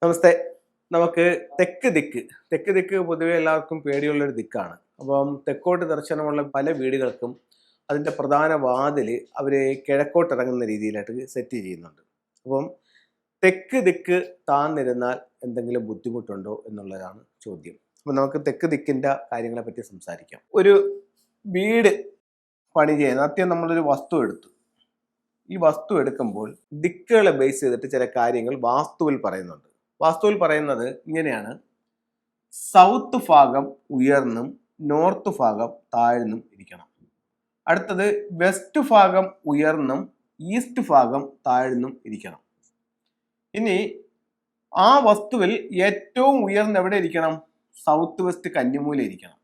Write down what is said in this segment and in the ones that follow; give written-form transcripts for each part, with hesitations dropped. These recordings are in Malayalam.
നമസ്തേ. നമുക്ക് തെക്ക് ദിക്ക് തെക്ക് ദിക്ക് പൊതുവെ എല്ലാവർക്കും പേടിയുള്ളൊരു ദിക്കാണ്. അപ്പം തെക്കോട്ട് ദർശനമുള്ള പല വീടുകൾക്കും അതിൻ്റെ പ്രധാന വാതിൽ അവർ കിഴക്കോട്ട് ഇറങ്ങുന്ന രീതിയിലായിട്ട് സെറ്റ് ചെയ്യുന്നുണ്ട്. അപ്പം തെക്ക് ദിക്ക് താന്നിരുന്നാൽ എന്തെങ്കിലും ബുദ്ധിമുട്ടുണ്ടോ എന്നുള്ളതാണ് ചോദ്യം. അപ്പം നമുക്ക് തെക്ക് ദിക്കിൻ്റെ കാര്യങ്ങളെ പറ്റി സംസാരിക്കാം. ഒരു വീട് പണി ചെയ്യുന്ന ആദ്യം നമ്മളൊരു വസ്തു എടുത്തു. ഈ വസ്തു എടുക്കുമ്പോൾ ദിക്കുകളെ ബേസ് ചെയ്തിട്ട് ചില കാര്യങ്ങൾ വാസ്തുവിൽ പറയുന്നുണ്ട്. വാസ്തുവിൽ പറയുന്നത് ഇങ്ങനെയാണ്: സൗത്ത് ഭാഗം ഉയർന്നും നോർത്ത് ഭാഗം താഴ്ന്നും ഇരിക്കണം. അടുത്തത് വെസ്റ്റ് ഭാഗം ഉയർന്നും ഈസ്റ്റ് ഭാഗം താഴ്ന്നും ഇരിക്കണം. ഇനി ആ വസ്തുവിൽ ഏറ്റവും ഉയർന്ന് എവിടെ ഇരിക്കണം? സൗത്ത് വെസ്റ്റ് കന്നിമൂല ഇരിക്കണം.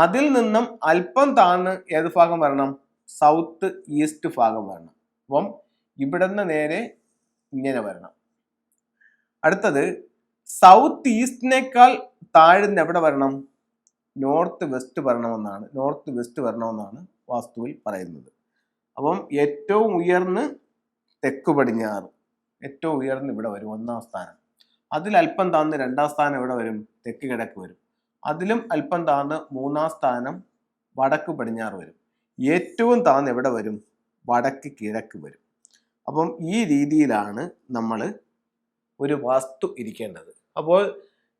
അതിൽ നിന്നും അല്പം താഴ്ന്ന് ഏത് ഭാഗം വരണം? സൗത്ത് ഈസ്റ്റ് ഭാഗം വരണം. അപ്പം ഇവിടുന്ന് നേരെ ഇങ്ങനെ വരണം. അടുത്തത് സൗത്ത് ഈസ്റ്റിനേക്കാൾ താഴ്ന്ന് എവിടെ വരണം? നോർത്ത് വെസ്റ്റ് വരണമെന്നാണ് വാസ്തുവിൽ പറയുന്നത്. അപ്പം ഏറ്റവും ഉയർന്ന് തെക്ക് പടിഞ്ഞാറ്, ഏറ്റവും ഉയർന്ന് ഇവിടെ വരും ഒന്നാം സ്ഥാനം. അതിൽ അല്പം താഴ്ന്ന് രണ്ടാം സ്ഥാനം എവിടെ വരും? തെക്ക് കിഴക്ക് വരും. അതിലും അല്പം താഴ്ന്ന് മൂന്നാം സ്ഥാനം വടക്ക് പടിഞ്ഞാറ് വരും. ഏറ്റവും താഴ്ന്ന് എവിടെ വരും? വടക്ക് കിഴക്ക് വരും. അപ്പം ഈ രീതിയിലാണ് നമ്മൾ ഒരു വാസ്തു ഇരിക്കേണ്ടത്. അപ്പോൾ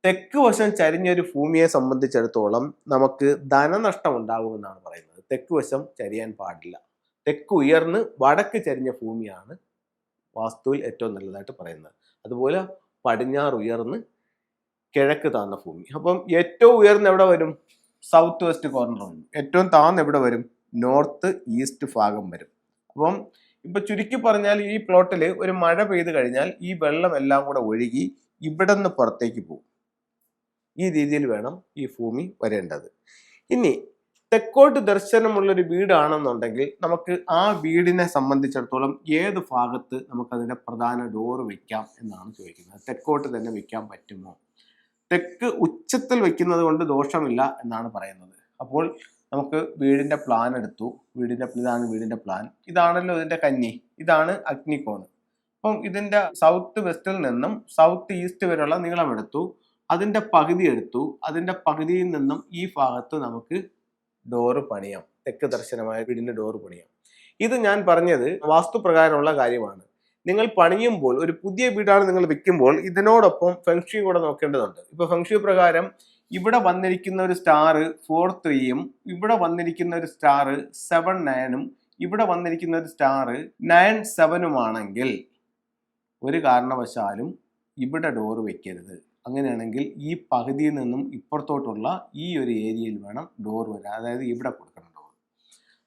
തെക്ക് വശം ചരിഞ്ഞൊരു ഭൂമിയെ സംബന്ധിച്ചിടത്തോളം നമുക്ക് ധനനഷ്ടം ഉണ്ടാകുമെന്നാണ് പറയുന്നത്. തെക്ക് വശം ചരിയാൻ പാടില്ല. തെക്ക് ഉയർന്ന് വടക്ക് ചരിഞ്ഞ ഭൂമിയാണ് വാസ്തുവിൽ ഏറ്റവും നല്ലതായിട്ട് പറയുന്നത്. അതുപോലെ പടിഞ്ഞാറ് ഉയർന്ന് കിഴക്ക് താഴ്ന്ന ഭൂമി. അപ്പം ഏറ്റവും ഉയർന്ന് എവിടെ വരും? സൗത്ത് വെസ്റ്റ് കോർണർ വരും. ഏറ്റവും താഴ്ന്ന് എവിടെ വരും? നോർത്ത് ഈസ്റ്റ് ഭാഗം വരും. അപ്പം ഇപ്പൊ ചുരുക്കി പറഞ്ഞാൽ ഈ പ്ലോട്ടിൽ ഒരു മഴ പെയ്ത് കഴിഞ്ഞാൽ ഈ വെള്ളം എല്ലാം കൂടെ ഒഴുകി ഇവിടെ നിന്ന് പുറത്തേക്ക് പോകും. ഈ രീതിയിൽ വേണം ഈ ഭൂമി വരേണ്ടത്. ഇനി തെക്കോട്ട് ദർശനമുള്ളൊരു വീടാണെന്നുണ്ടെങ്കിൽ നമുക്ക് ആ വീടിനെ സംബന്ധിച്ചിടത്തോളം ഏത് ഭാഗത്ത് നമുക്കതിൻ്റെ പ്രധാന ഡോറ് വെക്കാം എന്നാണ് ചോദിക്കുന്നത്. തെക്കോട്ട് തന്നെ വെക്കാൻ പറ്റുമോ? തെക്ക് ഉച്ചത്തിൽ വെക്കുന്നത് കൊണ്ട് ദോഷമില്ല എന്നാണ് പറയുന്നത്. അപ്പോൾ നമുക്ക് വീടിന്റെ പ്ലാൻ എടുത്തു. ഇതാണ് വീടിന്റെ പ്ലാൻ. ഇതാണല്ലോ ഇതിന്റെ കന്നി, ഇതാണ് അഗ്നികോണ്. അപ്പം ഇതിന്റെ സൗത്ത് വെസ്റ്റിൽ നിന്നും സൗത്ത് ഈസ്റ്റ് വരെയുള്ള നീളം എടുത്തു. അതിന്റെ പകുതി എടുത്തു. അതിന്റെ പകുതിയിൽ നിന്നും ഈ ഭാഗത്ത് നമുക്ക് ഡോറ് പണിയാം. തെക്ക് ദർശനമായ വീടിന്റെ ഡോറ് പണിയാം. ഇത് ഞാൻ പറഞ്ഞത് വാസ്തുപ്രകാരമുള്ള കാര്യമാണ്. നിങ്ങൾ പണിയുമ്പോൾ, ഒരു പുതിയ വീടാണ് നിങ്ങൾ വെക്കുമ്പോൾ, ഇതിനോടൊപ്പം ഫെങ്ഷി കൂടെ നോക്കേണ്ടതുണ്ട്. ഇപ്പൊ ഫെങ്ഷി പ്രകാരം ഇവിടെ വന്നിരിക്കുന്ന ഒരു സ്റ്റാർ 4-3-ഉം ഇവിടെ വന്നിരിക്കുന്ന ഒരു സ്റ്റാർ 7-9-ഉം ഇവിടെ വന്നിരിക്കുന്ന ഒരു സ്റ്റാർ 9-7-ഉമാണെങ്കിൽ ഒരു കാരണവശാലും ഇവിടെ ഡോറ് വെക്കരുത്. അങ്ങനെയാണെങ്കിൽ ഈ പകുതിയിൽ നിന്നും ഇപ്പുറത്തോട്ടുള്ള ഈ ഒരു ഏരിയയിൽ വേണം ഡോർ വരാൻ. അതായത് ഇവിടെ കൊടുക്കണം ഡോർ.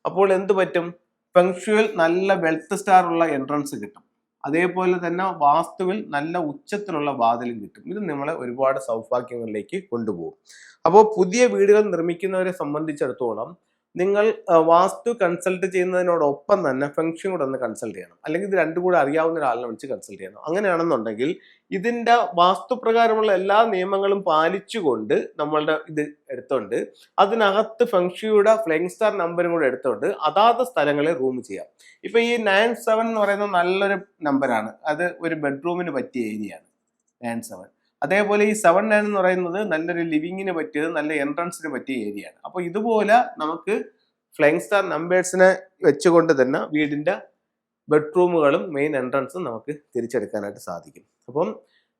അപ്പോൾ എന്ത് പറ്റും? ഫെങ്ഷുവൽ നല്ല വെൽത്ത് സ്റ്റാർ ഉള്ള എൻട്രൻസ് കിട്ടും. അതേപോലെ തന്നെ വാസ്തുവിൽ നല്ല ഉച്ചത്തിലുള്ള വാതിലും കിട്ടും. ഇത് നമ്മളെ ഒരുപാട് സൗഭാഗ്യങ്ങളിലേക്ക് കൊണ്ടുപോകും. അപ്പോൾ പുതിയ വീടുകൾ നിർമ്മിക്കുന്നവരെ സംബന്ധിച്ചിടത്തോളം നിങ്ങൾ വാസ്തു കൺസൾട്ട് ചെയ്യുന്നതിനോടൊപ്പം തന്നെ ഫെങ്ഷി കൂടെ ഒന്ന് കൺസൾട്ട് ചെയ്യണം. അല്ലെങ്കിൽ ഇത് രണ്ടും കൂടെ അറിയാവുന്ന ഒരാളിനെ വിളിച്ച് കൺസൾട്ട് ചെയ്യണം. അങ്ങനെയാണെന്നുണ്ടെങ്കിൽ ഇതിന്റെ വാസ്തുപ്രകാരമുള്ള എല്ലാ നിയമങ്ങളും പാലിച്ചുകൊണ്ട് നമ്മളുടെ ഇത് എടുത്തോണ്ട് അതിനകത്ത് ഫെങ്ഷിയുടെ ഫ്ലൈങ് സ്റ്റാർ നമ്പറും കൂടെ എടുത്തോണ്ട് അതാത് സ്ഥലങ്ങളിൽ റൂം ചെയ്യാം. ഇപ്പൊ ഈ 9-7 എന്ന് പറയുന്നത് നല്ലൊരു നമ്പറാണ്. അത് ഒരു ബെഡ്റൂമിന് പറ്റിയ ഏരിയയാണ് 9-7. അതേപോലെ ഈ 7-9 എന്ന് പറയുന്നത് നല്ലൊരു ലിവിങ്ങിന് പറ്റിയത്, നല്ല എൻട്രൻസിന് പറ്റിയ ഏരിയയാണ്. അപ്പോൾ ഇതുപോലെ നമുക്ക് ഫ്ലൈങ് സ്റ്റാർ നമ്പേഴ്സിനെ വെച്ചുകൊണ്ട് തന്നെ വീടിന്റെ ബെഡ്റൂമുകളും മെയിൻ എൻട്രൻസും നമുക്ക് തിരിച്ചെടുക്കാനായിട്ട് സാധിക്കും. അപ്പം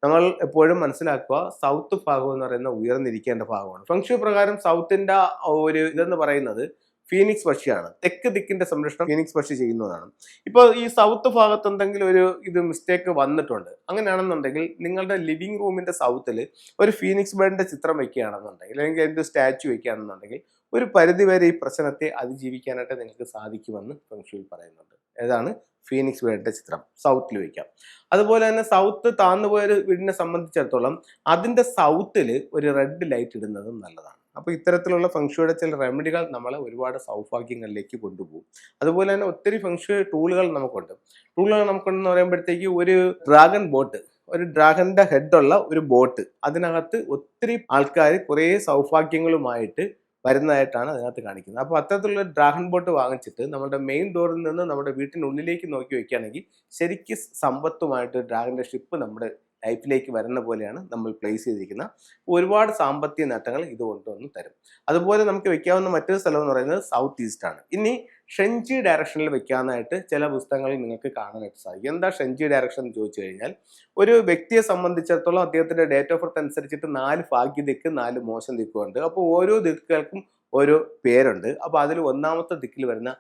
നമ്മൾ എപ്പോഴും മനസ്സിലാക്കുക, സൗത്ത് ഭാഗം എന്ന് പറയുന്ന ഉയർന്നിരിക്കേണ്ട ഭാഗമാണ്. ഫെങ്ഷു പ്രകാരം സൗത്തിന്റെ ഒരു ഇതെന്ന് പറയുന്നത് ഫീനിക്സ് പക്ഷിയാണ്. തെക്ക് ദിക്കിന്റെ സംരക്ഷണം ഫീനിക്സ് പക്ഷി ചെയ്യുന്നതാണ്. ഇപ്പോൾ ഈ സൗത്ത് ഭാഗത്ത് എന്തെങ്കിലും ഒരു മിസ്റ്റേക്ക് വന്നിട്ടുണ്ട്, അങ്ങനെയാണെന്നുണ്ടെങ്കിൽ നിങ്ങളുടെ ലിവിംഗ് റൂമിന്റെ സൗത്തിൽ ഒരു ഫീനിക്സ് ബേർഡിന്റെ ചിത്രം വെക്കുകയാണെന്നുണ്ടെങ്കിൽ, അല്ലെങ്കിൽ അതിന്റെ സ്റ്റാച്ചു വെക്കുകയാണെന്നുണ്ടെങ്കിൽ ഒരു പരിധിവരെ ഈ പ്രശ്നത്തെ അതിജീവിക്കാനായിട്ട് നിങ്ങൾക്ക് സാധിക്കുമെന്ന് ഫെങ്ഷുവിൽ പറയുന്നുണ്ട്. ഏതാണ്? ഫീനിക്സ് ബേർഡിന്റെ ചിത്രം സൗത്തിൽ വയ്ക്കാം. അതുപോലെ തന്നെ സൗത്ത് താഴ്ന്നുപോയ ഒരു വീടിനെ സംബന്ധിച്ചിടത്തോളം അതിന്റെ സൗത്തിൽ ഒരു റെഡ് ലൈറ്റ് ഇടുന്നതും നല്ലതാണ്. അപ്പോൾ ഇത്തരത്തിലുള്ള ഫെങ്ഷുയുടെ ചില റെമഡികൾ നമ്മളെ ഒരുപാട് സൗഭാഗ്യങ്ങളിലേക്ക് കൊണ്ടുപോകും. അതുപോലെ തന്നെ ഒത്തിരി ഫെങ്ഷു ടൂളുകൾ നമുക്കുണ്ടെന്ന് പറയുമ്പോഴത്തേക്ക് ഒരു ഡ്രാഗൺ ബോട്ട്, ഒരു ഡ്രാഗന്റെ ഹെഡുള്ള ഒരു ബോട്ട്, അതിനകത്ത് ഒത്തിരി ആൾക്കാർ കുറേ സൗഭാഗ്യങ്ങളുമായിട്ട് വരുന്നതായിട്ടാണ് അതിനകത്ത് കാണിക്കുന്നത്. അപ്പോൾ അത്തരത്തിലുള്ള ഡ്രാഗൺ ബോട്ട് വാങ്ങിച്ചിട്ട് നമ്മുടെ മെയിൻ ഡോറിൽ നിന്ന് നമ്മുടെ വീട്ടിനുള്ളിലേക്ക് നോക്കി വെക്കുകയാണെങ്കിൽ ശരിക്കും സമ്പത്തുമായിട്ട് ഡ്രാഗന്റെ ഷിപ്പ് നമ്മുടെ ലൈഫിലേക്ക് വരുന്ന പോലെയാണ് നമ്മൾ പ്ലേസ് ചെയ്തിരിക്കുന്നത്. ഒരുപാട് സാമ്പത്തിക നേട്ടങ്ങൾ ഇതുകൊണ്ടൊന്നും തരും. അതുപോലെ നമുക്ക് വെക്കാവുന്ന മറ്റൊരു സ്ഥലം എന്ന് പറയുന്നത് സൗത്ത് ഈസ്റ്റ് ആണ്. ഇനി ഷെൻജി ഡയറക്ഷനിൽ വെക്കാനായിട്ട് ചില പുസ്തകങ്ങളിൽ നിങ്ങൾക്ക് കാണാനായിട്ട് സാധിക്കും. എന്താ ഷെൻജി ഡയറക്ഷൻ എന്ന് ചോദിച്ചു കഴിഞ്ഞാൽ, ഒരു വ്യക്തിയെ സംബന്ധിച്ചിടത്തോളം അദ്ദേഹത്തിന്റെ ഡേറ്റ് ഓഫ് ബർത്ത് അനുസരിച്ചിട്ട് 4 ഭാഗ്യ ദിക്ക് 4 മോശം ദിക്കുണ്ട്. അപ്പോൾ ഓരോ ദിക്കുകൾക്കും ഓരോ പേരുണ്ട്. അപ്പോൾ അതിൽ ഒന്നാമത്തെ ദിക്കിൽ വരുന്ന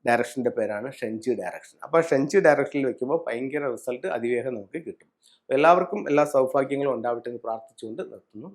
ഡയറക്ഷൻ്റെ പേരാണ് ഷെൻജി ഡയറക്ഷൻ. അപ്പോൾ ഷെൻജി ഡയറക്ഷനിൽ വെക്കുമ്പോൾ ഭയങ്കര റിസൾട്ട് അതിവേഗം നമുക്ക് കിട്ടും. എല്ലാവർക്കും എല്ലാ സൗഭാഗ്യങ്ങളും ഉണ്ടാവട്ടെ എന്ന് പ്രാർത്ഥിച്ചുകൊണ്ട് നിർത്തുന്നു.